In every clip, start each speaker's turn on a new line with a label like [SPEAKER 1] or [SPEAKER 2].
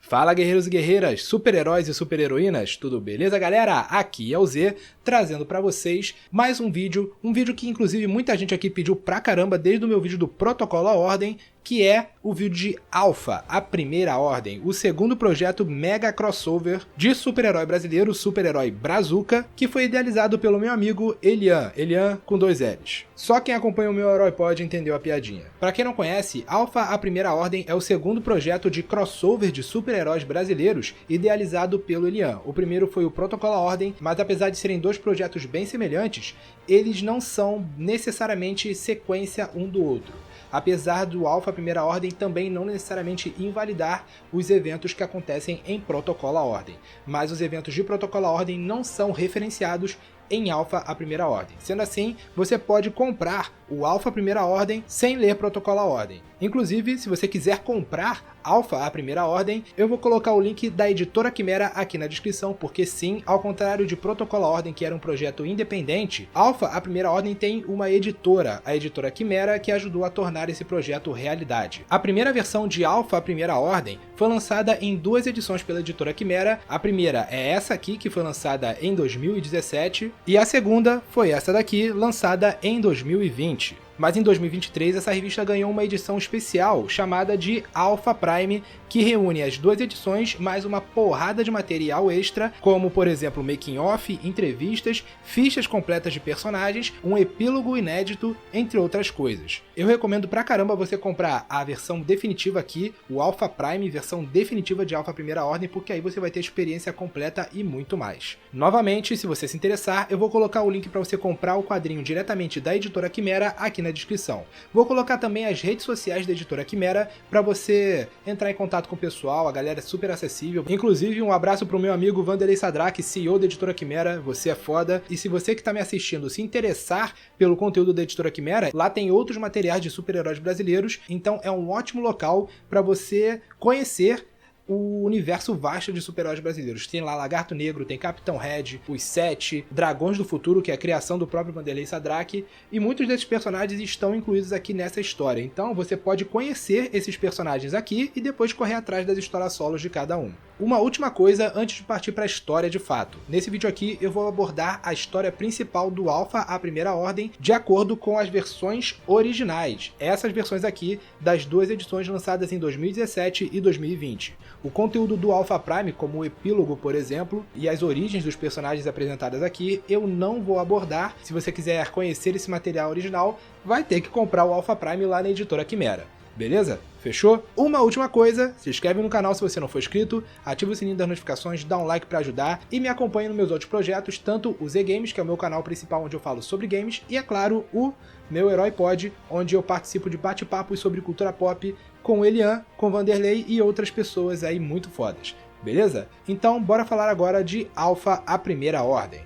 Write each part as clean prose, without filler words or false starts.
[SPEAKER 1] Fala guerreiros e guerreiras, super-heróis e super-heroínas, tudo beleza galera? Aqui é o Z, trazendo pra vocês mais um vídeo que inclusive muita gente aqui pediu pra caramba desde o meu vídeo do Protocolo à Ordem, que é o vídeo de Alpha, a Primeira Ordem, o segundo projeto mega crossover de super-herói brasileiro, super-herói Brazuca, que foi idealizado pelo meu amigo Elian com 2 L's. Só quem acompanha o meu Herói Pod entendeu a piadinha. Pra quem não conhece, Alpha, a Primeira Ordem é o segundo projeto de crossover de super-heróis brasileiros idealizado pelo Elian. O primeiro foi o Protocolo à Ordem, mas apesar de serem dois projetos bem semelhantes, eles não são necessariamente sequência um do outro. Apesar do Alpha Primeira Ordem também não necessariamente invalidar os eventos que acontecem em Protocolo à Ordem, mas os eventos de Protocolo à Ordem não são referenciados em Alpha a Primeira Ordem. Sendo assim, você pode comprar o Alpha Primeira Ordem sem ler Protocolo à Ordem. Inclusive, se você quiser comprar Alpha a Primeira Ordem, eu vou colocar o link da Editora Quimera aqui na descrição, porque sim, ao contrário de Protocolo à Ordem, que era um projeto independente, Alpha a Primeira Ordem tem uma editora, a Editora Quimera, que ajudou a tornar esse projeto realidade. A primeira versão de Alpha a Primeira Ordem foi lançada em 2 edições pela Editora Quimera. A primeira é essa aqui, que foi lançada em 2017, e a segunda foi essa daqui, lançada em 2020. Mas em 2023 essa revista ganhou uma edição especial chamada de Alpha Prime, que reúne as 2 edições mais uma porrada de material extra, como por exemplo making of, entrevistas, fichas completas de personagens, um epílogo inédito, entre outras coisas. Eu recomendo pra caramba você comprar a versão definitiva aqui, o Alpha Prime, versão definitiva de Alpha Primeira Ordem, porque aí você vai ter a experiência completa e muito mais. Novamente, se você se interessar, eu vou colocar o link para você comprar o quadrinho diretamente da Editora Quimera aqui na descrição. Vou colocar também as redes sociais da Editora Quimera para você entrar em contato com o pessoal, a galera é super acessível. Inclusive, um abraço pro meu amigo Vanderlei Sadraque, CEO da Editora Quimera, você é foda. E se você que tá me assistindo se interessar pelo conteúdo da Editora Quimera, lá tem outros materiais de super-heróis brasileiros, então é um ótimo local para você conhecer o universo vasto de super-heróis brasileiros. Tem lá Lagarto Negro, tem Capitão Red, os 7, Dragões do Futuro, que é a criação do próprio Vanderlei Sadraque, e muitos desses personagens estão incluídos aqui nessa história. Então você pode conhecer esses personagens aqui e depois correr atrás das histórias solos de cada um. Uma última coisa antes de partir para a história de fato. Nesse vídeo aqui eu vou abordar a história principal do Alpha a Primeira Ordem de acordo com as versões originais. Essas versões aqui das 2 edições lançadas em 2017 e 2020. O conteúdo do Alpha Prime, como o epílogo, por exemplo, e as origens dos personagens apresentadas aqui, eu não vou abordar. Se você quiser conhecer esse material original, vai ter que comprar o Alpha Prime lá na Editora Quimera. Beleza? Fechou? Uma última coisa, se inscreve no canal se você não for inscrito, ativa o sininho das notificações, dá um like pra ajudar e me acompanhe nos meus outros projetos, tanto o Z Games, que é o meu canal principal onde eu falo sobre games, e é claro, o meu Herói Pod, onde eu participo de bate-papos sobre cultura pop com o Elian, com o Vanderlei e outras pessoas aí muito fodas. Beleza? Então bora falar agora de Alpha a Primeira Ordem.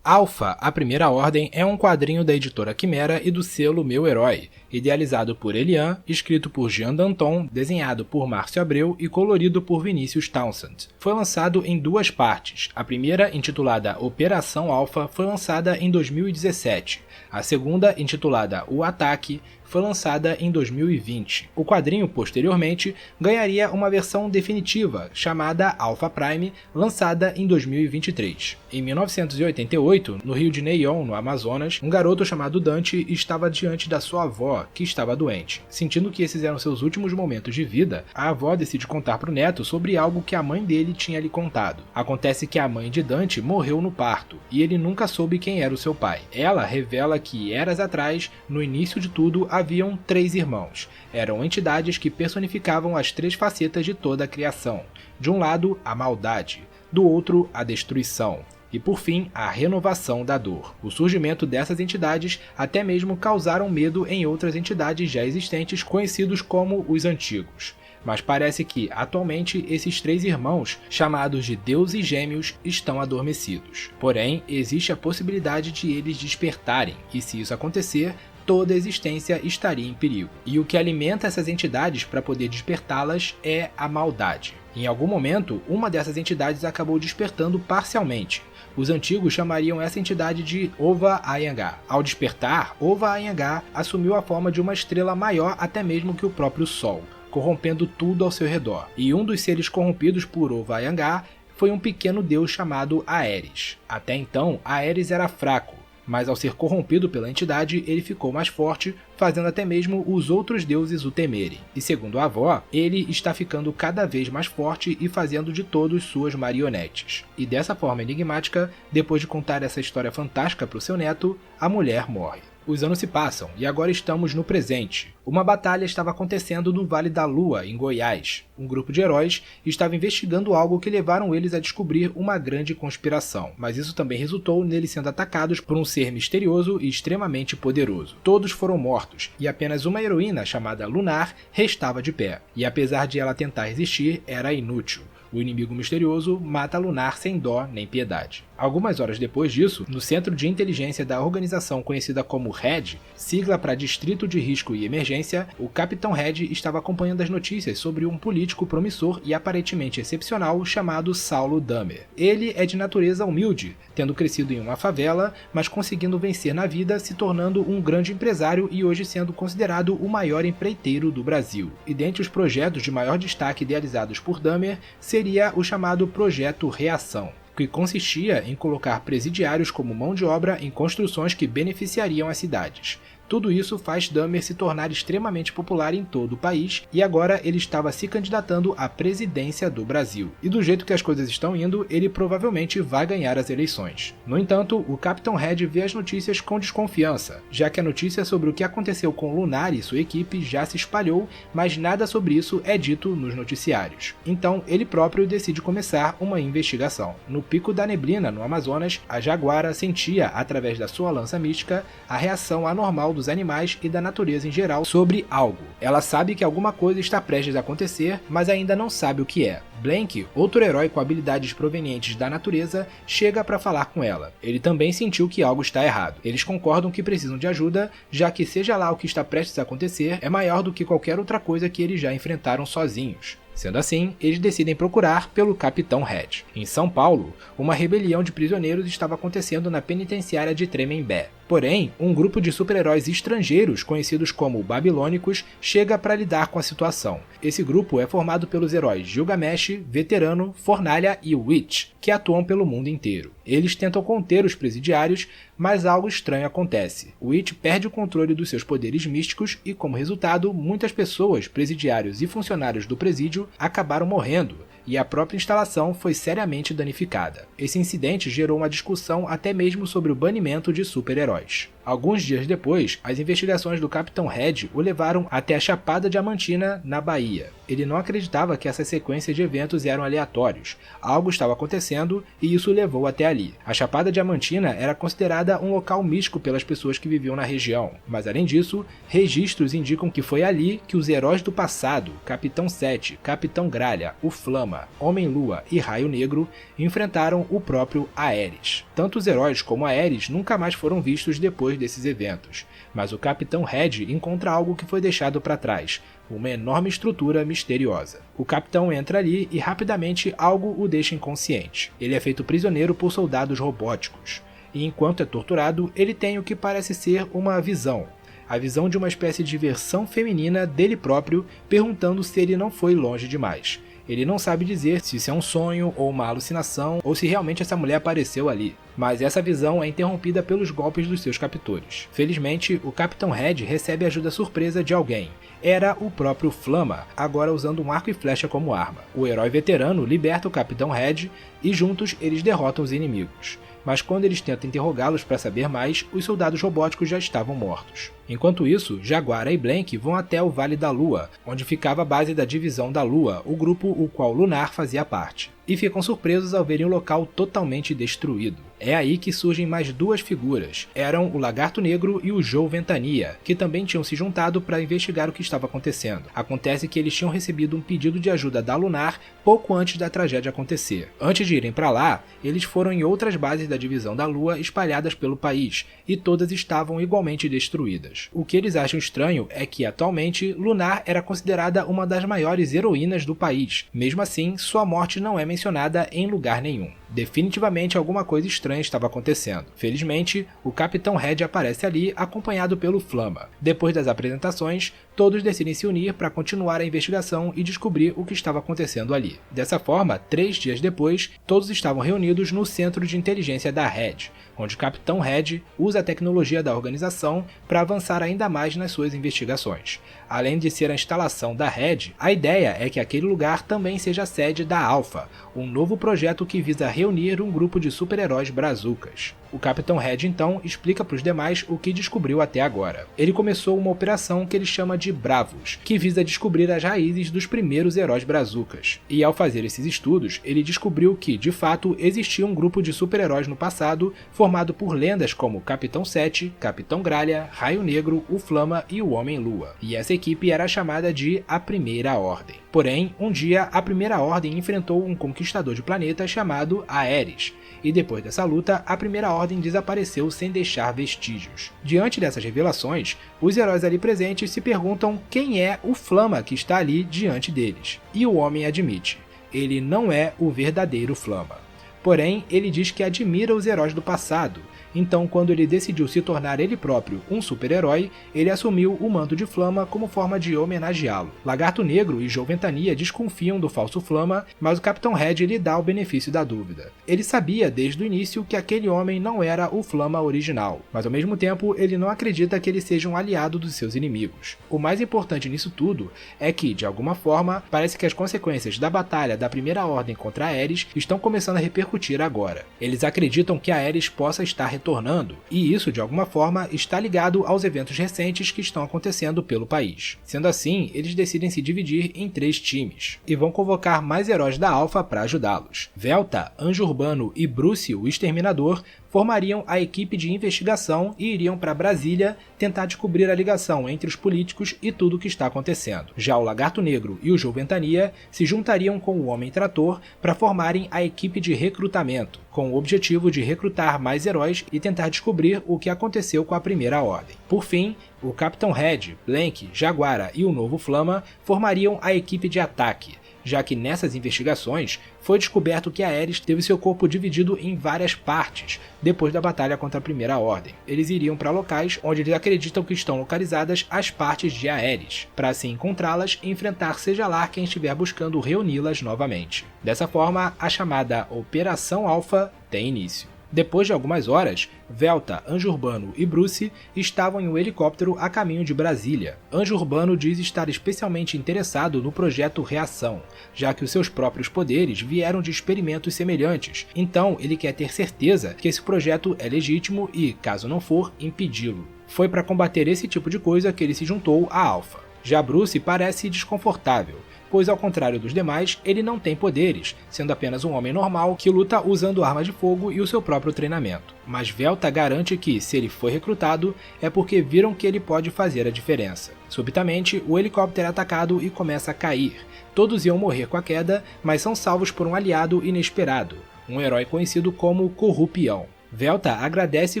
[SPEAKER 1] Alpha, a Primeira Ordem é um quadrinho da Editora Quimera e do selo Meu Herói, idealizado por Elian, escrito por Jean Danton, desenhado por Márcio Abreu e colorido por Vinícius Townsend. Foi lançado em 2 partes. A primeira, intitulada Operação Alpha, foi lançada em 2017. A segunda, intitulada O Ataque, foi lançada em 2020. O quadrinho, posteriormente, ganharia uma versão definitiva, chamada Alpha Prime, lançada em 2023. Em 1988, no Rio de Neon, no Amazonas, um garoto chamado Dante estava diante da sua avó, que estava doente. Sentindo que esses eram seus últimos momentos de vida, a avó decide contar para o neto sobre algo que a mãe dele tinha lhe contado. Acontece que a mãe de Dante morreu no parto, e ele nunca soube quem era o seu pai. Ela revela que, eras atrás, no início de tudo, haviam 3 irmãos. Eram entidades que personificavam as 3 facetas de toda a criação. De um lado, a maldade, do outro, a destruição. E por fim, a renovação da dor. O surgimento dessas entidades até mesmo causaram medo em outras entidades já existentes, conhecidos como os Antigos. Mas parece que, atualmente, esses 3 irmãos, chamados de deuses gêmeos, estão adormecidos. Porém, existe a possibilidade de eles despertarem, e se isso acontecer, toda a existência estaria em perigo. E o que alimenta essas entidades para poder despertá-las é a maldade. Em algum momento, uma dessas entidades acabou despertando parcialmente. Os antigos chamariam essa entidade de Ova-Ayangá. Ao despertar, Ova-Ayangá assumiu a forma de uma estrela maior até mesmo que o próprio Sol, corrompendo tudo ao seu redor. E um dos seres corrompidos por Ova-Ayangá foi um pequeno deus chamado Ares. Até então, Ares era fraco, mas ao ser corrompido pela entidade, ele ficou mais forte, fazendo até mesmo os outros deuses o temerem. E segundo a avó, ele está ficando cada vez mais forte e fazendo de todos suas marionetes. E dessa forma enigmática, depois de contar essa história fantástica para o seu neto, a mulher morre. Os anos se passam e agora estamos no presente. Uma batalha estava acontecendo no Vale da Lua, em Goiás. Um grupo de heróis estava investigando algo que levaram eles a descobrir uma grande conspiração, mas isso também resultou neles sendo atacados por um ser misterioso e extremamente poderoso. Todos foram mortos e apenas uma heroína chamada Lunar restava de pé, e apesar de ela tentar resistir, era inútil. O inimigo misterioso mata Lunar sem dó nem piedade. Algumas horas depois disso, no centro de inteligência da organização conhecida como RED, sigla para Distrito de Risco e Emergência, o Capitão RED estava acompanhando as notícias sobre um político promissor e aparentemente excepcional chamado Saulo Dahmer. Ele é de natureza humilde, tendo crescido em uma favela, mas conseguindo vencer na vida, se tornando um grande empresário e hoje sendo considerado o maior empreiteiro do Brasil. E dentre os projetos de maior destaque idealizados por Dahmer, seria o chamado Projeto Reação, que consistia em colocar presidiários como mão de obra em construções que beneficiariam as cidades. Tudo isso faz Dahmer se tornar extremamente popular em todo o país e agora ele estava se candidatando à presidência do Brasil. E do jeito que as coisas estão indo, ele provavelmente vai ganhar as eleições. No entanto, o Capitão Red vê as notícias com desconfiança, já que a notícia sobre o que aconteceu com Lunar e sua equipe já se espalhou, mas nada sobre isso é dito nos noticiários. Então, ele próprio decide começar uma investigação. No Pico da Neblina, no Amazonas, a Jaguara sentia, através da sua lança mística, a reação anormal dos animais e da natureza em geral sobre algo. Ela sabe que alguma coisa está prestes a acontecer, mas ainda não sabe o que é. Blank, outro herói com habilidades provenientes da natureza, chega para falar com ela. Ele também sentiu que algo está errado. Eles concordam que precisam de ajuda, já que seja lá o que está prestes a acontecer, é maior do que qualquer outra coisa que eles já enfrentaram sozinhos. Sendo assim, eles decidem procurar pelo Capitão Red. Em São Paulo, uma rebelião de prisioneiros estava acontecendo na penitenciária de Tremembé. Porém, um grupo de super-heróis estrangeiros, conhecidos como Babilônicos, chega para lidar com a situação. Esse grupo é formado pelos heróis Gilgamesh, Veterano, Fornalha e Witch, que atuam pelo mundo inteiro. Eles tentam conter os presidiários, mas algo estranho acontece. Witch perde o controle dos seus poderes místicos e, como resultado, muitas pessoas, presidiários e funcionários do presídio acabaram morrendo, e a própria instalação foi seriamente danificada. Esse incidente gerou uma discussão até mesmo sobre o banimento de super-heróis. Alguns dias depois, as investigações do Capitão Red o levaram até a Chapada Diamantina, na Bahia. Ele não acreditava que essa sequência de eventos eram aleatórios. Algo estava acontecendo e isso o levou até ali. A Chapada Diamantina era considerada um local místico pelas pessoas que viviam na região, mas além disso, registros indicam que foi ali que os heróis do passado, Capitão Sete, Capitão Gralha, o Flama, Homem-Lua e Raio Negro, enfrentaram o próprio Ares. Tanto os heróis como Ares nunca mais foram vistos depois desses eventos, mas o Capitão Red encontra algo que foi deixado para trás, uma enorme estrutura misteriosa. O capitão entra ali e rapidamente algo o deixa inconsciente. Ele é feito prisioneiro por soldados robóticos, e enquanto é torturado, ele tem o que parece ser uma visão. A visão de uma espécie de versão feminina dele próprio, perguntando se ele não foi longe demais. Ele não sabe dizer se isso é um sonho ou uma alucinação, ou se realmente essa mulher apareceu ali. Mas essa visão é interrompida pelos golpes dos seus captores. Felizmente, o Capitão Red recebe ajuda surpresa de alguém. Era o próprio Flama, agora usando um arco e flecha como arma. O herói veterano liberta o Capitão Red e juntos eles derrotam os inimigos. Mas quando eles tentam interrogá-los para saber mais, os soldados robóticos já estavam mortos. Enquanto isso, Jaguara e Blank vão até o Vale da Lua, onde ficava a base da Divisão da Lua, o grupo o qual Lunar fazia parte. e ficam surpresos ao verem o local totalmente destruído. É aí que surgem mais duas figuras. Eram o Lagarto Negro e o Joe Ventania, que também tinham se juntado para investigar o que estava acontecendo. Acontece que eles tinham recebido um pedido de ajuda da Lunar pouco antes da tragédia acontecer. Antes de irem para lá, eles foram em outras bases da Divisão da Lua espalhadas pelo país, e todas estavam igualmente destruídas. O que eles acham estranho é que, atualmente, Lunar era considerada uma das maiores heroínas do país. Mesmo assim, sua morte não é mencionada em lugar nenhum. Definitivamente alguma coisa estranha estava acontecendo. Felizmente, o Capitão Red aparece ali acompanhado pelo Flama. Depois das apresentações, todos decidem se unir para continuar a investigação e descobrir o que estava acontecendo ali. Dessa forma, 3 dias depois, todos estavam reunidos no Centro de Inteligência da Red, onde o Capitão Red usa a tecnologia da organização para avançar ainda mais nas suas investigações. Além de ser a instalação da Red, a ideia é que aquele lugar também seja a sede da Alpha, um novo projeto que visa reunir um grupo de super-heróis brazucas. O Capitão Red então explica para os demais o que descobriu até agora. Ele começou uma operação que ele chama de Bravos, que visa descobrir as raízes dos primeiros heróis brazucas. E ao fazer esses estudos, ele descobriu que, de fato, existia um grupo de super-heróis no passado formado por lendas como Capitão 7, Capitão Gralha, Raio Negro, o Flama e o Homem-Lua. E essa equipe era chamada de a Primeira Ordem. Porém, um dia, a Primeira Ordem enfrentou um conquistador de planetas chamado Ares, e depois dessa luta, a Primeira Ordem desapareceu sem deixar vestígios. Diante dessas revelações, os heróis ali presentes se perguntam quem é o Flama que está ali diante deles. E o homem admite, ele não é o verdadeiro Flama. Porém, ele diz que admira os heróis do passado. Então, quando ele decidiu se tornar ele próprio um super-herói, ele assumiu o manto de Flama como forma de homenageá-lo. Lagarto Negro e Joe Ventania desconfiam do falso Flama, mas o Capitão Red lhe dá o benefício da dúvida. Ele sabia desde o início que aquele homem não era o Flama original, mas ao mesmo tempo ele não acredita que ele seja um aliado dos seus inimigos. O mais importante nisso tudo é que, de alguma forma, parece que as consequências da batalha da Primeira Ordem contra Ares estão começando a repercutir agora. Eles acreditam que Ares possa estar retornando, e isso de alguma forma está ligado aos eventos recentes que estão acontecendo pelo país. Sendo assim, eles decidem se dividir em 3 times, e vão convocar mais heróis da Alpha para ajudá-los. Velta, Anjo Urbano e Bruce, o Exterminador, formariam a equipe de investigação e iriam para Brasília tentar descobrir a ligação entre os políticos e tudo o que está acontecendo. Já o Lagarto Negro e o Joe Ventania se juntariam com o Homem Trator para formarem a equipe de recrutamento, com o objetivo de recrutar mais heróis e tentar descobrir o que aconteceu com a Primeira Ordem. Por fim, o Capitão Red, Blank, Jaguara e o novo Flama formariam a equipe de ataque, já que nessas investigações foi descoberto que Ares teve seu corpo dividido em várias partes depois da batalha contra a Primeira Ordem. Eles iriam para locais onde eles acreditam que estão localizadas as partes de Ares, para assim encontrá-las e enfrentar seja lá quem estiver buscando reuni-las novamente. Dessa forma, a chamada Operação Alpha tem início. Depois de algumas horas, Velta, Anjo Urbano e Bruce estavam em um helicóptero a caminho de Brasília. Anjo Urbano diz estar especialmente interessado no projeto Reação, já que os seus próprios poderes vieram de experimentos semelhantes, então ele quer ter certeza que esse projeto é legítimo e, caso não for, impedi-lo. Foi para combater esse tipo de coisa que ele se juntou à Alpha. Já Bruce parece desconfortável, pois ao contrário dos demais, ele não tem poderes, sendo apenas um homem normal que luta usando armas de fogo e o seu próprio treinamento. Mas Velta garante que, se ele foi recrutado, é porque viram que ele pode fazer a diferença. Subitamente, o helicóptero é atacado e começa a cair. Todos iam morrer com a queda, mas são salvos por um aliado inesperado, um herói conhecido como Corrupião. Velta agradece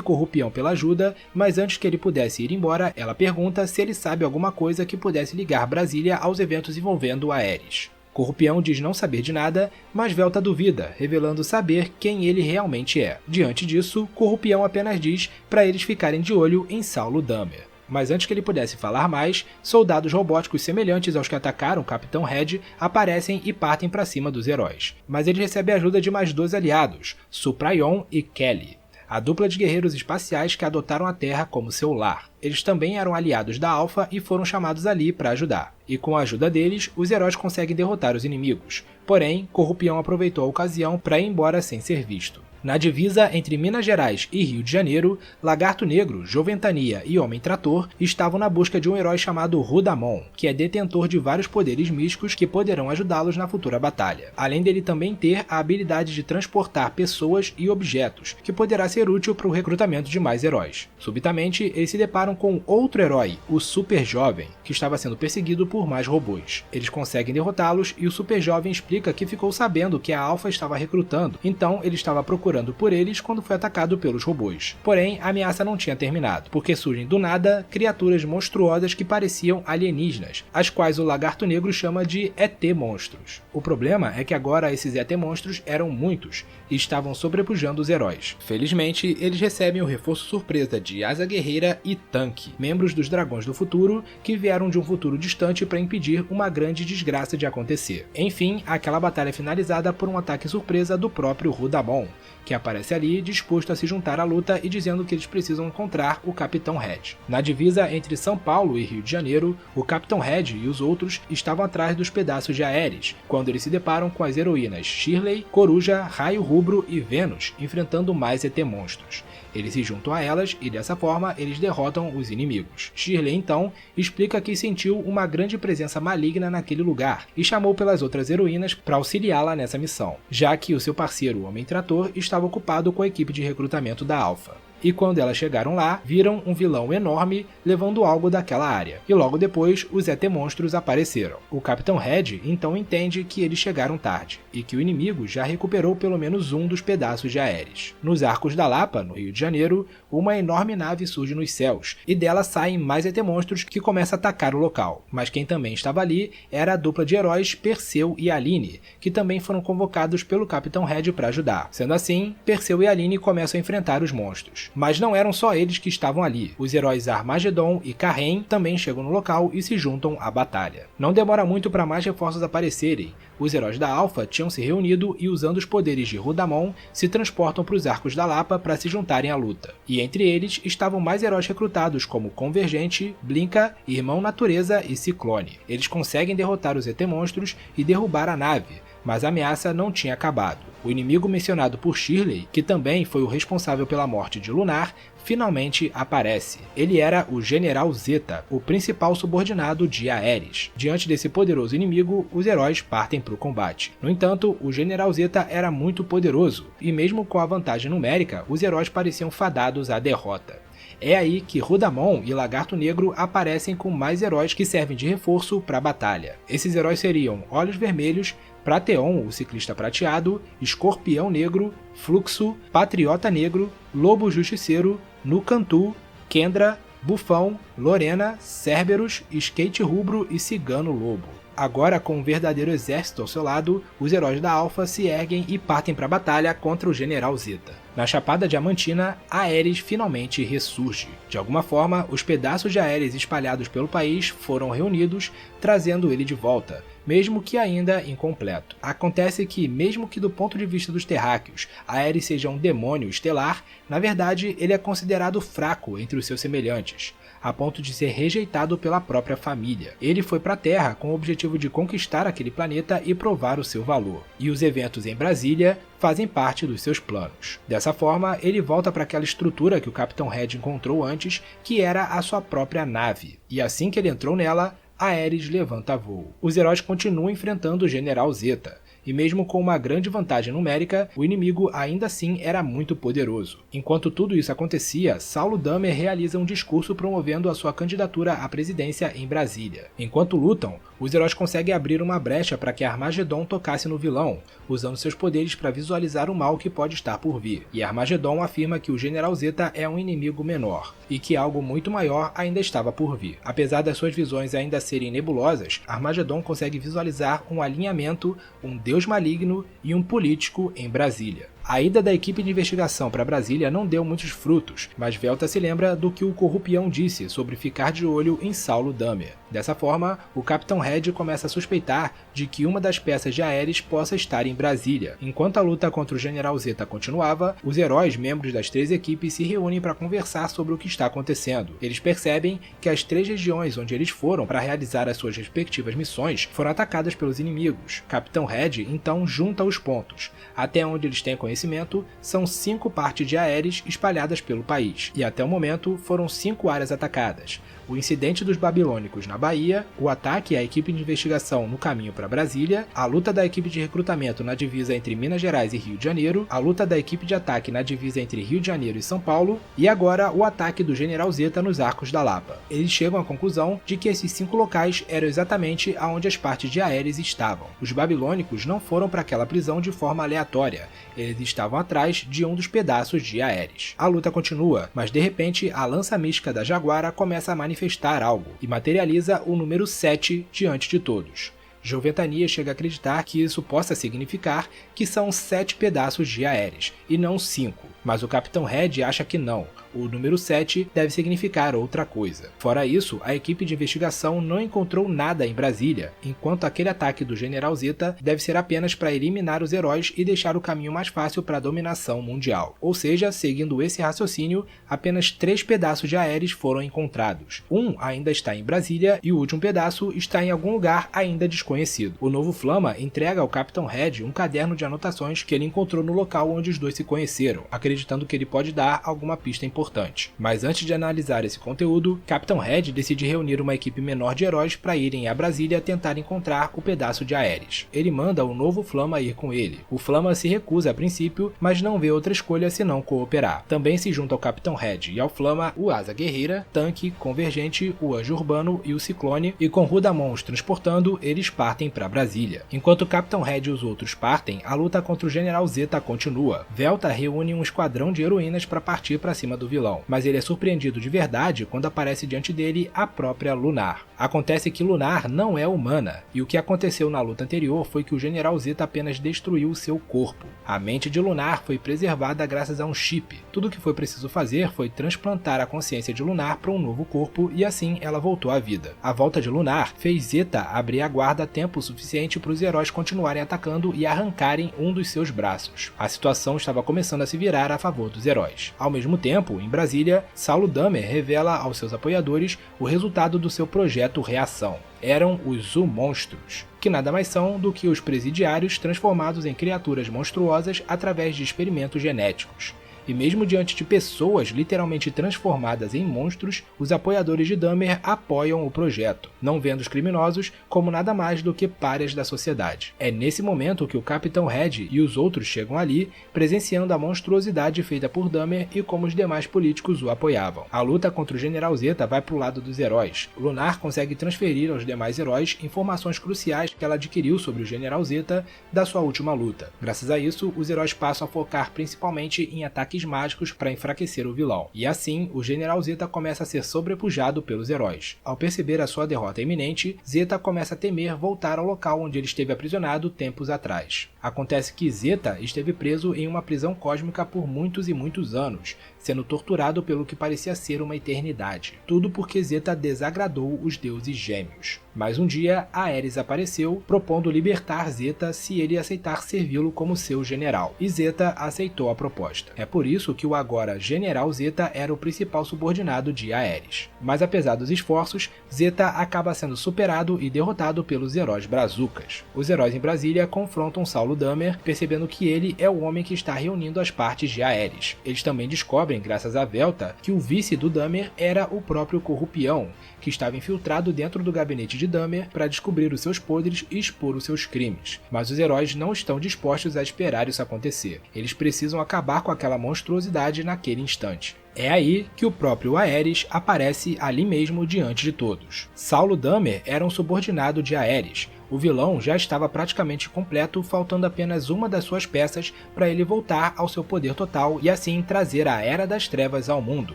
[SPEAKER 1] Corrupião pela ajuda, mas antes que ele pudesse ir embora, ela pergunta se ele sabe alguma coisa que pudesse ligar Brasília aos eventos envolvendo Ares. Corrupião diz não saber de nada, mas Velta duvida, revelando saber quem ele realmente é. Diante disso, Corrupião apenas diz para eles ficarem de olho em Saulo Dahmer. Mas antes que ele pudesse falar mais, soldados robóticos semelhantes aos que atacaram o Capitão Red aparecem e partem para cima dos heróis. Mas ele recebe a ajuda de mais 2 aliados, Suprayon e Kelly, a dupla de guerreiros espaciais que adotaram a Terra como seu lar. Eles também eram aliados da Alpha e foram chamados ali para ajudar. E com a ajuda deles, os heróis conseguem derrotar os inimigos. Porém, Corrupião aproveitou a ocasião para ir embora sem ser visto. Na divisa entre Minas Gerais e Rio de Janeiro, Lagarto Negro, Joventania e Homem-Trator estavam na busca de um herói chamado Rudamon, que é detentor de vários poderes místicos que poderão ajudá-los na futura batalha. Além dele também ter a habilidade de transportar pessoas e objetos, que poderá ser útil para o recrutamento de mais heróis. Subitamente, eles se deparam com outro herói, o Super Jovem, que estava sendo perseguido por mais robôs. Eles conseguem derrotá-los e o Super Jovem explica que ficou sabendo que a Alpha estava recrutando, então ele estava procurando por eles quando foi atacado pelos robôs. Porém, a ameaça não tinha terminado, porque surgem do nada criaturas monstruosas que pareciam alienígenas, as quais o Lagarto Negro chama de ET-monstros. O problema é que agora esses ET-monstros eram muitos e estavam sobrepujando os heróis. Felizmente, eles recebem o reforço surpresa de Asa Guerreira e Tanque, membros dos Dragões do Futuro, que vieram de um futuro distante para impedir uma grande desgraça de acontecer. Enfim, aquela batalha é finalizada por um ataque surpresa do próprio Rudamon, que aparece ali disposto a se juntar à luta e dizendo que eles precisam encontrar o Capitão Red. Na divisa entre São Paulo e Rio de Janeiro, o Capitão Red e os outros estavam atrás dos pedaços de Ares, quando eles se deparam com as heroínas Shirley, Coruja, Raio Rubro e Vênus, enfrentando mais ET-monstros. Eles se juntam a elas e dessa forma eles derrotam os inimigos. Shirley então explica que sentiu uma grande presença maligna naquele lugar e chamou pelas outras heroínas para auxiliá-la nessa missão, já que o seu parceiro, o Homem-Trator, estava ocupado com a equipe de recrutamento da Alpha. E quando elas chegaram lá, viram um vilão enorme levando algo daquela área. E logo depois, os ET-monstros apareceram. O Capitão Red então entende que eles chegaram tarde, e que o inimigo já recuperou pelo menos um dos pedaços de Ares. Nos Arcos da Lapa, no Rio de Janeiro, uma enorme nave surge nos céus, e dela saem mais ET-monstros que começam a atacar o local. Mas quem também estava ali era a dupla de heróis Perseu e Aline, que também foram convocados pelo Capitão Red para ajudar. Sendo assim, Perseu e Aline começam a enfrentar os monstros. Mas não eram só eles que estavam ali. Os heróis Armagedon e Carren também chegam no local e se juntam à batalha. Não demora muito para mais reforços aparecerem. Os heróis da Alpha tinham se reunido e, usando os poderes de Rudamon, se transportam para os Arcos da Lapa para se juntarem à luta. E entre eles estavam mais heróis recrutados como Convergente, Blinka, Irmão Natureza e Ciclone. Eles conseguem derrotar os ET-monstros e derrubar a nave, mas a ameaça não tinha acabado. O inimigo mencionado por Shirley, que também foi o responsável pela morte de Lunar, finalmente aparece. Ele era o General Zeta, o principal subordinado de Ares. Diante desse poderoso inimigo, os heróis partem para o combate. No entanto, o General Zeta era muito poderoso, e mesmo com a vantagem numérica, os heróis pareciam fadados à derrota. É aí que Rudamon e Lagarto Negro aparecem com mais heróis que servem de reforço para a batalha. Esses heróis seriam Olhos Vermelhos, Prateon, o Ciclista Prateado, Escorpião Negro, Fluxo, Patriota Negro, Lobo Justiceiro, Nucantu, Kendra, Bufão, Lorena, Cerberus, Skate Rubro e Cigano Lobo. Agora, com um verdadeiro exército ao seu lado, os heróis da Alpha se erguem e partem para a batalha contra o General Zeta. Na Chapada Diamantina, Ares finalmente ressurge. De alguma forma, os pedaços de Ares espalhados pelo país foram reunidos, trazendo ele de volta, mesmo que ainda incompleto. Acontece que, mesmo que do ponto de vista dos terráqueos, Ares seja um demônio estelar, na verdade ele é considerado fraco entre os seus semelhantes, a ponto de ser rejeitado pela própria família. Ele foi para a Terra com o objetivo de conquistar aquele planeta e provar o seu valor, e os eventos em Brasília fazem parte dos seus planos. Dessa forma, ele volta para aquela estrutura que o Capitão Red encontrou antes, que era a sua própria nave, e assim que ele entrou nela, Ares levanta voo. Os heróis continuam enfrentando o General Zeta, e mesmo com uma grande vantagem numérica, o inimigo ainda assim era muito poderoso. Enquanto tudo isso acontecia, Saulo Damer realiza um discurso promovendo a sua candidatura à presidência em Brasília. Enquanto lutam, os heróis conseguem abrir uma brecha para que Armagedon tocasse no vilão, usando seus poderes para visualizar o mal que pode estar por vir. E Armagedon afirma que o General Zeta é um inimigo menor, e que algo muito maior ainda estava por vir. Apesar das suas visões ainda serem nebulosas, Armagedon consegue visualizar um alinhamento, um deus maligno e um político em Brasília. A ida da equipe de investigação para Brasília não deu muitos frutos, mas Velta se lembra do que o Corrupião disse sobre ficar de olho em Saulo Damer. Dessa forma, o Capitão Red começa a suspeitar de que uma das peças de Ares possa estar em Brasília. Enquanto a luta contra o General Zeta continuava, os heróis, membros das três equipes, se reúnem para conversar sobre o que está acontecendo. Eles percebem que as três regiões onde eles foram para realizar as suas respectivas missões foram atacadas pelos inimigos. Capitão Red então junta os pontos, até onde eles têm conhecimento. conhecimento, são 5 partes de Aeris espalhadas pelo país, e até o momento foram 5 áreas atacadas. O incidente dos babilônicos na Bahia, o ataque à equipe de investigação no caminho para Brasília, a luta da equipe de recrutamento na divisa entre Minas Gerais e Rio de Janeiro, a luta da equipe de ataque na divisa entre Rio de Janeiro e São Paulo, e agora o ataque do General Zeta nos Arcos da Lapa. Eles chegam à conclusão de que esses 5 locais eram exatamente aonde as partes de Aeris estavam. Os babilônicos não foram para aquela prisão de forma aleatória, eles estavam atrás de um dos pedaços de Aeris. A luta continua, mas de repente a lança mística da Jaguara começa a manifestar algo, e materializa o número 7 diante de todos. Joventania chega a acreditar que isso possa significar que são 7 pedaços de Aeris, e não 5, mas o Capitão Red acha que não. O número 7 deve significar outra coisa. Fora isso, a equipe de investigação não encontrou nada em Brasília, enquanto aquele ataque do General Zeta deve ser apenas para eliminar os heróis e deixar o caminho mais fácil para a dominação mundial. Ou seja, seguindo esse raciocínio, apenas 3 pedaços de Aeris foram encontrados. Um ainda está em Brasília e o último pedaço está em algum lugar ainda desconhecido. O novo Flama entrega ao Capitão Red um caderno de anotações que ele encontrou no local onde os dois se conheceram, acreditando que ele pode dar alguma pista importante. Mas antes de analisar esse conteúdo, Capitão Red decide reunir uma equipe menor de heróis para irem a Brasília tentar encontrar o pedaço de Aeris. Ele manda o novo Flama ir com ele. O Flama se recusa a princípio, mas não vê outra escolha senão cooperar. Também se junta ao Capitão Red e ao Flama o Asa Guerreira, Tanque, Convergente, o Anjo Urbano e o Ciclone, e com Rudamons transportando, eles partem para Brasília. Enquanto o Capitão Red e os outros partem, a luta contra o General Zeta continua. Velta reúne um esquadrão de heroínas para partir para cima do vilão, mas ele é surpreendido de verdade quando aparece diante dele a própria Lunar. Acontece que Lunar não é humana, e o que aconteceu na luta anterior foi que o General Zeta apenas destruiu seu corpo. A mente de Lunar foi preservada graças a um chip. Tudo o que foi preciso fazer foi transplantar a consciência de Lunar para um novo corpo e assim ela voltou à vida. A volta de Lunar fez Zeta abrir a guarda tempo suficiente para os heróis continuarem atacando e arrancarem um dos seus braços. A situação estava começando a se virar a favor dos heróis. Ao mesmo tempo, em Brasília, Saulo Damer revela aos seus apoiadores o resultado do seu projeto Reação. Eram os Zu-Monstros, que nada mais são do que os presidiários transformados em criaturas monstruosas através de experimentos genéticos. E mesmo diante de pessoas literalmente transformadas em monstros, os apoiadores de Damer apoiam o projeto, não vendo os criminosos como nada mais do que párias da sociedade. É nesse momento que o Capitão Red e os outros chegam ali, presenciando a monstruosidade feita por Damer e como os demais políticos o apoiavam. A luta contra o General Zeta vai pro lado dos heróis. Lunar consegue transferir aos demais heróis informações cruciais que ela adquiriu sobre o General Zeta da sua última luta. Graças a isso, os heróis passam a focar principalmente em ataques mágicos para enfraquecer o vilão. E assim, o General Zeta começa a ser sobrepujado pelos heróis. Ao perceber a sua derrota iminente, Zeta começa a temer voltar ao local onde ele esteve aprisionado tempos atrás. Acontece que Zeta esteve preso em uma prisão cósmica por muitos e muitos anos, sendo torturado pelo que parecia ser uma eternidade. Tudo porque Zeta desagradou os deuses gêmeos. Mas um dia, Aeris apareceu, propondo libertar Zeta se ele aceitar servi-lo como seu general. E Zeta aceitou a proposta. É por isso que o agora General Zeta era o principal subordinado de Aeris. Mas apesar dos esforços, Zeta acaba sendo superado e derrotado pelos heróis brazucas. Os heróis em Brasília confrontam Saulo Damer, percebendo que ele é o homem que está reunindo as partes de Aeris. Eles também descobrem, graças a Velta, que o vice do Damer era o próprio Corrupião, que estava infiltrado dentro do gabinete de Damer para descobrir os seus podres e expor os seus crimes. Mas os heróis não estão dispostos a esperar isso acontecer. Eles precisam acabar com aquela monstruosidade naquele instante. É aí que o próprio Aeris aparece ali mesmo diante de todos. Saulo Damer era um subordinado de Aeris. O vilão já estava praticamente completo, faltando apenas uma das suas peças para ele voltar ao seu poder total e assim trazer a Era das Trevas ao mundo,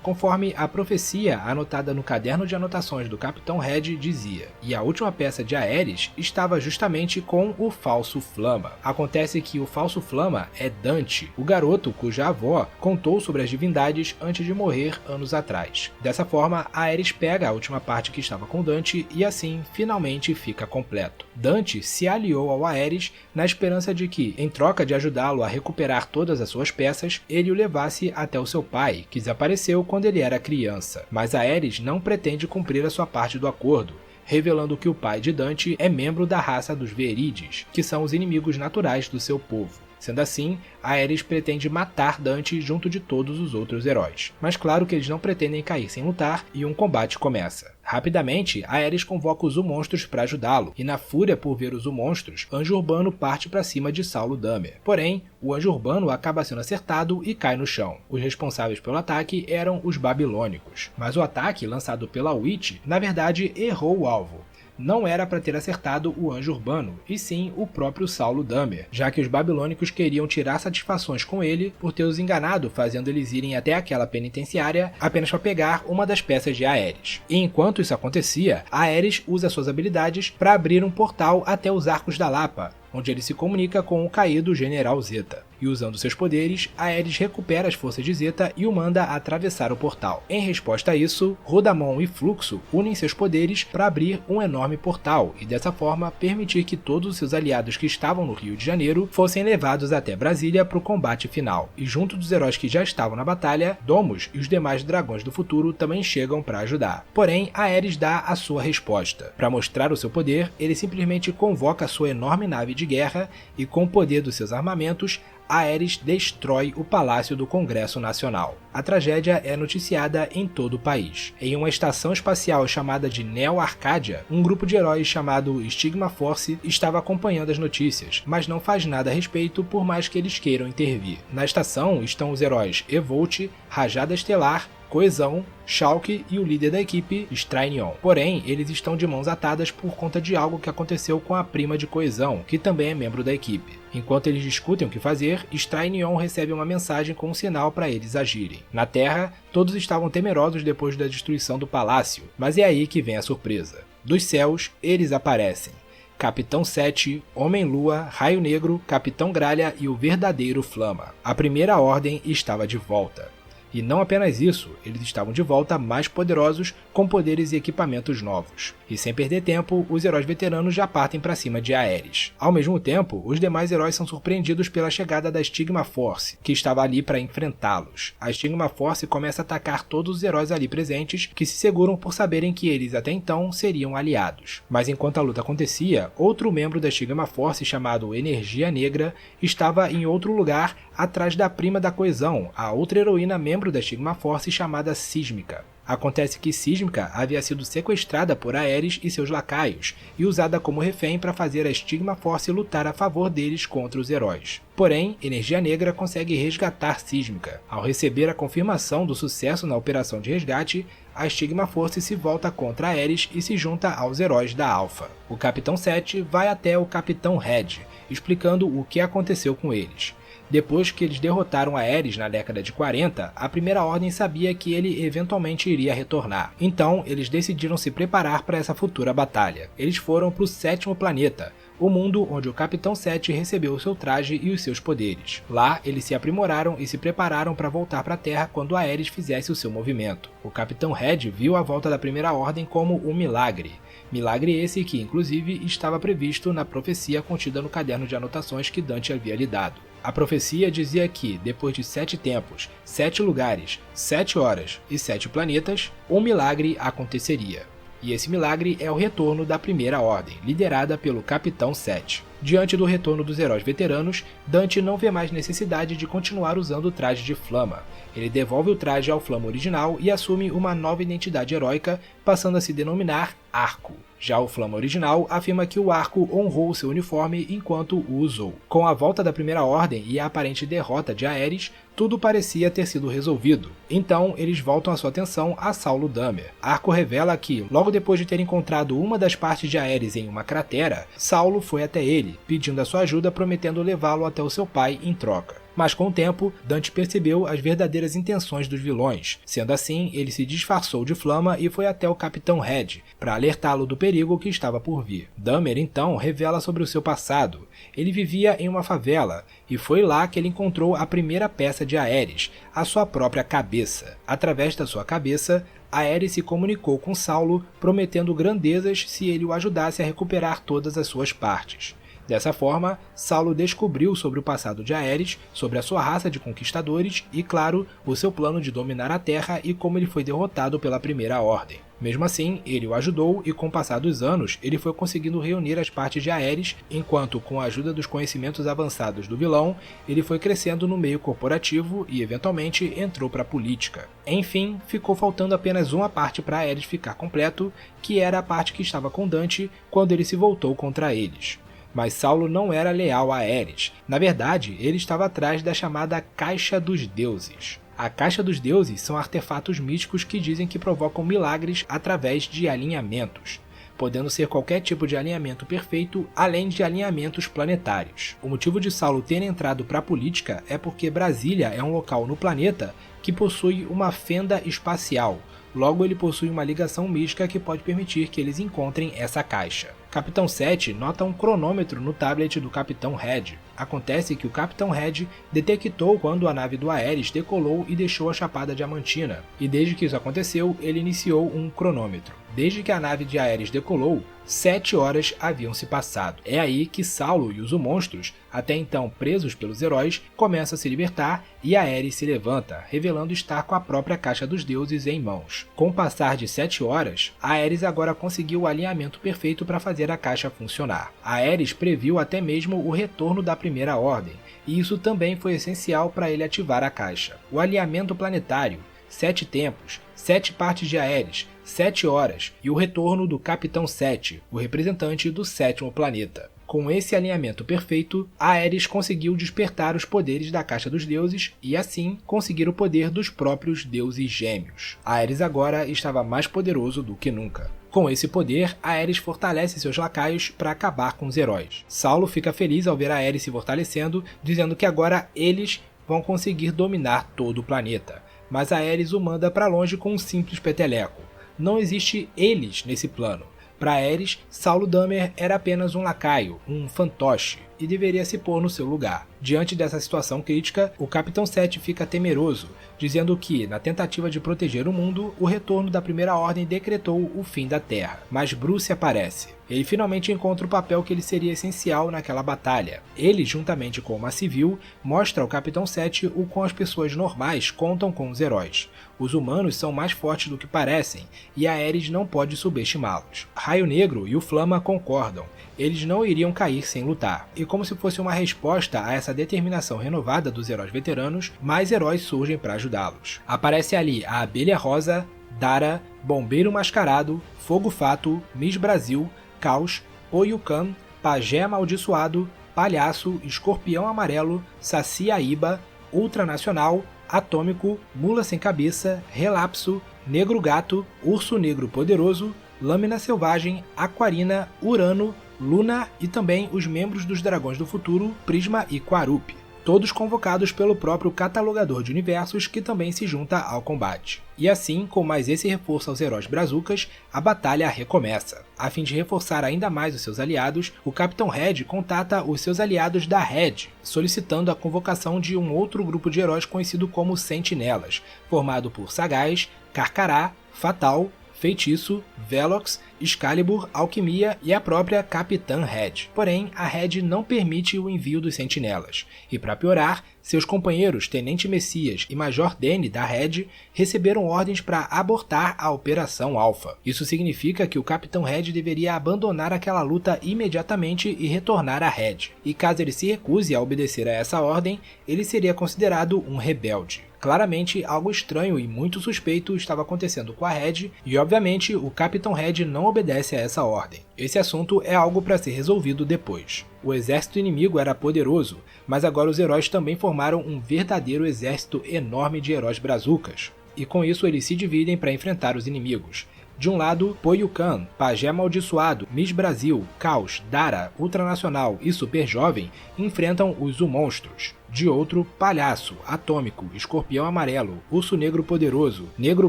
[SPEAKER 1] conforme a profecia anotada no caderno de anotações do Capitão Red dizia. E a última peça de Aeris estava justamente com o Falso Flama. Acontece que o Falso Flama é Dante, o garoto cuja avó contou sobre as divindades antes de morrer anos atrás. Dessa forma, Aeris pega a última parte que estava com Dante e assim finalmente fica completo. Dante se aliou ao Aeris na esperança de que, em troca de ajudá-lo a recuperar todas as suas peças, ele o levasse até o seu pai, que desapareceu quando ele era criança. Mas Aeris não pretende cumprir a sua parte do acordo, revelando que o pai de Dante é membro da raça dos Verides, que são os inimigos naturais do seu povo. Sendo assim, Aerys pretende matar Dante junto de todos os outros heróis. Mas claro que eles não pretendem cair sem lutar e um combate começa. Rapidamente, Aerys convoca os Monstros para ajudá-lo, e na fúria por ver os Monstros, Anjo Urbano parte para cima de Saulo Damer. Porém, o Anjo Urbano acaba sendo acertado e cai no chão. Os responsáveis pelo ataque eram os Babilônicos, mas o ataque lançado pela Witch, na verdade, errou o alvo. Não era para ter acertado o Anjo Urbano, e sim o próprio Saulo Damer, já que os babilônicos queriam tirar satisfações com ele por ter os enganado, fazendo eles irem até aquela penitenciária apenas para pegar uma das peças de Aerys. E enquanto isso acontecia, Aerys usa suas habilidades para abrir um portal até os Arcos da Lapa, onde ele se comunica com o caído General Zeta. E usando seus poderes, Aerys recupera as forças de Zeta e o manda atravessar o portal. Em resposta a isso, Rodamon e Fluxo unem seus poderes para abrir um enorme portal e dessa forma permitir que todos os seus aliados que estavam no Rio de Janeiro fossem levados até Brasília para o combate final. E junto dos heróis que já estavam na batalha, Domus e os demais dragões do futuro também chegam para ajudar. Porém, Aerys dá a sua resposta. Para mostrar o seu poder, ele simplesmente convoca a sua enorme nave de guerra e com o poder dos seus armamentos, Aerys destrói o Palácio do Congresso Nacional. A tragédia é noticiada em todo o país. Em uma estação espacial chamada de Neo Arcadia, um grupo de heróis chamado Stigma Force estava acompanhando as notícias, mas não faz nada a respeito por mais que eles queiram intervir. Na estação estão os heróis Evolt, Rajada Estelar, Coesão, Shulk e o líder da equipe, Strainion. Porém, eles estão de mãos atadas por conta de algo que aconteceu com a prima de Coesão, que também é membro da equipe. Enquanto eles discutem o que fazer, Strainion recebe uma mensagem com um sinal para eles agirem. Na Terra, todos estavam temerosos depois da destruição do palácio, mas é aí que vem a surpresa. Dos céus, eles aparecem. Capitão 7, Homem-Lua, Raio Negro, Capitão Gralha e o verdadeiro Flama. A Primeira Ordem estava de volta. E não apenas isso, eles estavam de volta mais poderosos, com poderes e equipamentos novos. E sem perder tempo, os heróis veteranos já partem para cima de Aerys. Ao mesmo tempo, os demais heróis são surpreendidos pela chegada da Stigma Force, que estava ali para enfrentá-los. A Stigma Force começa a atacar todos os heróis ali presentes, que se seguram por saberem que eles até então seriam aliados. Mas enquanto a luta acontecia, outro membro da Stigma Force, chamado Energia Negra, estava em outro lugar, atrás da prima da Coesão, a outra heroína membro da Stigma Force chamada Sísmica. Acontece que Sísmica havia sido sequestrada por Aerys e seus lacaios e usada como refém para fazer a Stigma Force lutar a favor deles contra os heróis. Porém, Energia Negra consegue resgatar Sísmica. Ao receber a confirmação do sucesso na operação de resgate, a Stigma Force se volta contra Aerys e se junta aos heróis da Alpha. O Capitão 7 vai até o Capitão Red, explicando o que aconteceu com eles. Depois que eles derrotaram Aerys na década de 40, a Primeira Ordem sabia que ele eventualmente iria retornar. Então, eles decidiram se preparar para essa futura batalha. Eles foram para o 7º planeta, o mundo onde o Capitão 7 recebeu o seu traje e os seus poderes. Lá, eles se aprimoraram e se prepararam para voltar para a Terra quando Aerys fizesse o seu movimento. O Capitão Red viu a volta da Primeira Ordem como um milagre. Milagre esse que, inclusive, estava previsto na profecia contida no caderno de anotações que Dante havia lhe dado. A profecia dizia que, depois de 7 tempos, 7 lugares, 7 horas e 7 planetas, um milagre aconteceria. E esse milagre é o retorno da Primeira Ordem, liderada pelo Capitão 7. Diante do retorno dos heróis veteranos, Dante não vê mais necessidade de continuar usando o traje de Flama. Ele devolve o traje ao Flama original e assume uma nova identidade heróica, passando a se denominar Arco. Já o Flama original afirma que o Arco honrou seu uniforme enquanto o usou. Com a volta da Primeira Ordem e a aparente derrota de Aerys, tudo parecia ter sido resolvido. Então, eles voltam a sua atenção a Saulo Damer. Arco revela que, logo depois de ter encontrado uma das partes de Aerys em uma cratera, Saulo foi até ele, pedindo a sua ajuda, prometendo levá-lo até o seu pai em troca. Mas com o tempo, Dante percebeu as verdadeiras intenções dos vilões. Sendo assim, ele se disfarçou de Flama e foi até o Capitão Red, para alertá-lo do perigo que estava por vir. Damer então revela sobre o seu passado. Ele vivia em uma favela, e foi lá que ele encontrou a primeira peça de Aerys, a sua própria cabeça. Através da sua cabeça, Aerys se comunicou com Saulo, prometendo grandezas se ele o ajudasse a recuperar todas as suas partes. Dessa forma, Saulo descobriu sobre o passado de Aerys, sobre a sua raça de conquistadores e, claro, o seu plano de dominar a Terra e como ele foi derrotado pela Primeira Ordem. Mesmo assim, ele o ajudou e com o passar dos anos, ele foi conseguindo reunir as partes de Aerys, enquanto com a ajuda dos conhecimentos avançados do vilão, ele foi crescendo no meio corporativo e eventualmente entrou para a política. Enfim, ficou faltando apenas uma parte para Aerys ficar completo, que era a parte que estava com Dante quando ele se voltou contra eles. Mas Saulo não era leal a Aerys. Na verdade, ele estava atrás da chamada Caixa dos Deuses. A Caixa dos Deuses são artefatos místicos que dizem que provocam milagres através de alinhamentos, podendo ser qualquer tipo de alinhamento perfeito, além de alinhamentos planetários. O motivo de Saulo ter entrado para a política é porque Brasília é um local no planeta que possui uma fenda espacial, logo ele possui uma ligação mística que pode permitir que eles encontrem essa caixa. Capitão 7 nota um cronômetro no tablet do Capitão Red. Acontece que o Capitão Red detectou quando a nave do Aerys decolou e deixou a Chapada Diamantina, e desde que isso aconteceu, ele iniciou um cronômetro. Desde que a nave de Aerys decolou, 7 horas haviam se passado. É aí que Saulo e os monstros, até então presos pelos heróis, começam a se libertar e Aerys se levanta, revelando estar com a própria Caixa dos Deuses em mãos. Com o passar de 7 horas, Aerys agora conseguiu o alinhamento perfeito para fazer a caixa funcionar. Aerys previu até mesmo o retorno da Primeira Ordem, e isso também foi essencial para ele ativar a caixa. O alinhamento planetário, 7 tempos, 7 partes de Aerys, 7 horas e o retorno do Capitão 7, o representante do 7º planeta. Com esse alinhamento perfeito, Aerys conseguiu despertar os poderes da Caixa dos Deuses e assim conseguir o poder dos próprios deuses gêmeos. Aerys agora estava mais poderoso do que nunca. Com esse poder, Aerys fortalece seus lacaios para acabar com os heróis. Saulo fica feliz ao ver Aerys se fortalecendo, dizendo que agora eles vão conseguir dominar todo o planeta. Mas Aerys o manda para longe com um simples peteleco. Não existe eles nesse plano. Para Aerys, Saulo Damer era apenas um lacaio, um fantoche, e deveria se pôr no seu lugar. Diante dessa situação crítica, o Capitão 7 fica temeroso, dizendo que, na tentativa de proteger o mundo, o retorno da Primeira Ordem decretou o fim da Terra. Mas Bruce aparece. Ele finalmente encontra o papel que ele seria essencial naquela batalha. Ele, juntamente com uma civil, mostra ao Capitão 7 o quão as pessoas normais contam com os heróis. Os humanos são mais fortes do que parecem, e Aerys não pode subestimá-los. Raio Negro e o Flama concordam. Eles não iriam cair sem lutar. E como se fosse uma resposta a essa determinação renovada dos heróis veteranos, mais heróis surgem para ajudá-los. Aparece ali a Abelha Rosa, Dara, Bombeiro Mascarado, Fogo Fato, Miss Brasil, Caos, Oyukan, Pajé Amaldiçoado, Palhaço, Escorpião Amarelo, Saci Aíba, Ultranacional, Atômico, Mula Sem Cabeça, Relapso, Negro Gato, Urso Negro Poderoso, Lâmina Selvagem, Aquarina, Urano, Luna e também os membros dos Dragões do Futuro, Prisma e Quarup, todos convocados pelo próprio Catalogador de Universos, que também se junta ao combate. E assim, com mais esse reforço aos heróis brazucas, a batalha recomeça. A fim de reforçar ainda mais os seus aliados, o Capitão Red contata os seus aliados da Red, solicitando a convocação de um outro grupo de heróis conhecido como Sentinelas, formado por Sagaz, Carcará, Fatal, Feitiço, Velox, Excalibur, Alquimia e a própria Capitã Red. Porém, a Red não permite o envio dos sentinelas, e para piorar, seus companheiros Tenente Messias e Major Danny da Red receberam ordens para abortar a Operação Alpha. Isso significa que o Capitão Red deveria abandonar aquela luta imediatamente e retornar à Red, e caso ele se recuse a obedecer a essa ordem, ele seria considerado um rebelde. Claramente, algo estranho e muito suspeito estava acontecendo com a Red, e obviamente o Capitão Red não obedece a essa ordem. Esse assunto é algo para ser resolvido depois. O exército inimigo era poderoso, mas agora os heróis também formaram um verdadeiro exército enorme de heróis brazucas, e com isso eles se dividem para enfrentar os inimigos. De um lado, Poyukan, Pajé Amaldiçoado, Miss Brasil, Caos, Dara, Ultranacional e Super Jovem enfrentam os monstros. De outro, Palhaço, Atômico, Escorpião Amarelo, Urso Negro Poderoso, Negro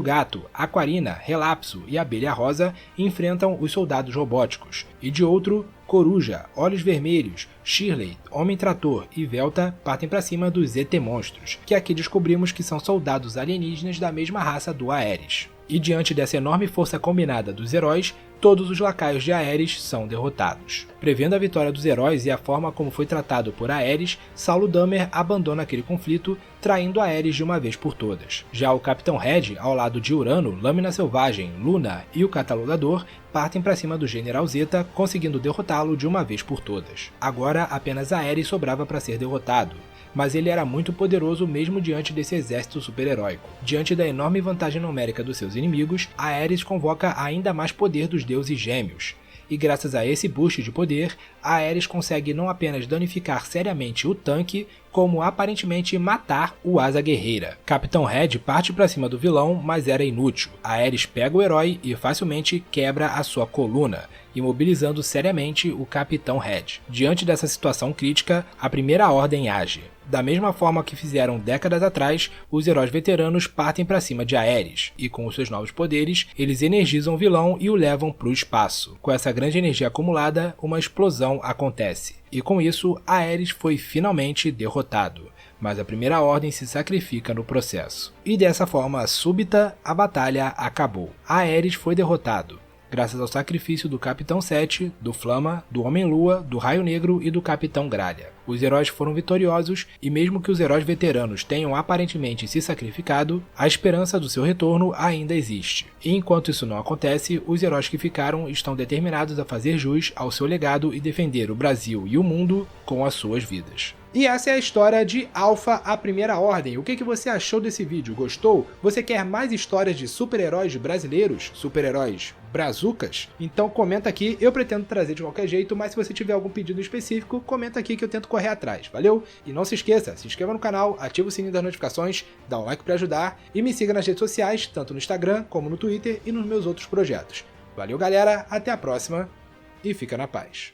[SPEAKER 1] Gato, Aquarina, Relapso e Abelha Rosa enfrentam os soldados robóticos. E de outro, Coruja, Olhos Vermelhos, Shirley, Homem Trator e Velta partem para cima dos ET-monstros, que aqui descobrimos que são soldados alienígenas da mesma raça do Aerys. E diante dessa enorme força combinada dos heróis, todos os lacaios de Aerys são derrotados. Prevendo a vitória dos heróis e a forma como foi tratado por Aerys, Saulo Damer abandona aquele conflito, traindo Ares de uma vez por todas. Já o Capitão Red, ao lado de Urano, Lâmina Selvagem, Luna e o Catalogador, partem para cima do General Zeta, conseguindo derrotá-lo de uma vez por todas. Agora apenas Ares sobrava para ser derrotado, mas ele era muito poderoso mesmo diante desse exército super-heróico. Diante da enorme vantagem numérica dos seus inimigos, Ares convoca ainda mais poder dos deuses gêmeos. E graças a esse boost de poder, Ares consegue não apenas danificar seriamente o tanque, como aparentemente matar o Asa Guerreira. Capitão Red parte para cima do vilão, mas era inútil. Ares pega o herói e facilmente quebra a sua coluna, imobilizando seriamente o Capitão Red. Diante dessa situação crítica, a Primeira Ordem age. Da mesma forma que fizeram décadas atrás, os heróis veteranos partem para cima de Ares, e com os seus novos poderes, eles energizam o vilão e o levam para o espaço. Com essa grande energia acumulada, uma explosão acontece. E com isso, Ares foi finalmente derrotado, mas a Primeira Ordem se sacrifica no processo. E dessa forma súbita, a batalha acabou. Ares foi derrotado, graças ao sacrifício do Capitão Sete, do Flama, do Homem-Lua, do Raio Negro e do Capitão Gralha. Os heróis foram vitoriosos e mesmo que os heróis veteranos tenham aparentemente se sacrificado, a esperança do seu retorno ainda existe. E enquanto isso não acontece, os heróis que ficaram estão determinados a fazer jus ao seu legado e defender o Brasil e o mundo com as suas vidas. E essa é a história de Alpha, a Primeira Ordem. O que você achou desse vídeo? Gostou? Você quer mais histórias de super-heróis brasileiros? Super-heróis brazucas? Então comenta aqui, eu pretendo trazer de qualquer jeito, mas se você tiver algum pedido específico, comenta aqui que eu tento correr atrás, valeu? E não se esqueça, se inscreva no canal, ativa o sininho das notificações, dá um like para ajudar e me siga nas redes sociais, tanto no Instagram como no Twitter e nos meus outros projetos. Valeu galera, até a próxima e fica na paz.